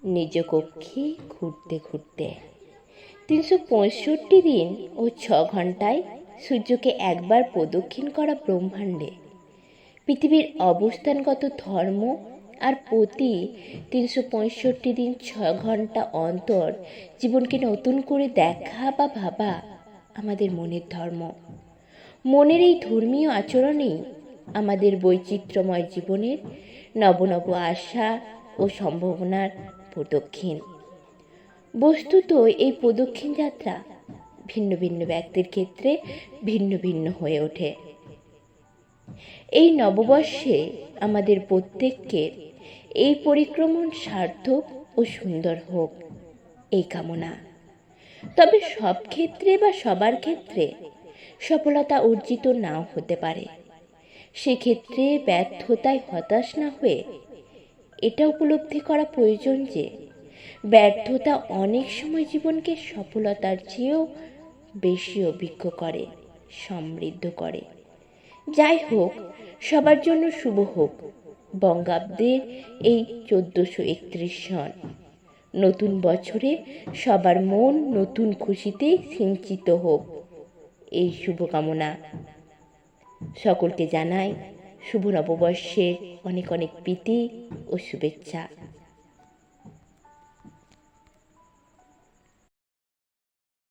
নিজ কক্ষে ঘুরতে ঘুরতে 365 দিন ও 6 ঘন্টায় সূর্যকে একবার প্রদক্ষিণ করা ব্রহ্মাণ্ডে পৃথিবীর অবস্থানগত ধর্ম আর প্রতি 365 দিন 6 ঘন্টা অন্তর জীবনকে নতুন করে দেখা বা ভাবা আমাদের মনের ধর্ম। মনের এই ধর্মীয় আচরণেই আমাদের বৈচিত্র্যময় জীবনের নব নব আশা ও সম্ভাবনার প্রদক্ষিণ। বস্তুত এই প্রদক্ষিণ যাত্রা ভিন্ন ভিন্ন ব্যক্তির ক্ষেত্রে ভিন্ন ভিন্ন হয়ে ওঠে। এই নববর্ষে আমাদের প্রত্যেককে এই পরিক্রমণ সার্থক ও সুন্দর হোক এই কামনা। তবে সব ক্ষেত্রে বা সবার ক্ষেত্রে সফলতা অর্জিত নাও হতে পারে। সেক্ষেত্রে ব্যর্থতায় হতাশ না হয়ে এটা উপলব্ধি করা প্রয়োজন যে ব্যর্থতা অনেক সময় জীবনকে সফলতার চেয়েও বেশি অভিজ্ঞ করে, সমৃদ্ধ করে। যাই হোক, সবার জন্য শুভ হোক বঙ্গাব্দের এই 1431 সন। নতুন বছরে সবার মন নতুন খুশিতে সিঞ্চিত হোক এই শুভকামনা। সকলকে জানাই শুভ নববর্ষের অনেক অনেক প্রীতি ও শুভেচ্ছা।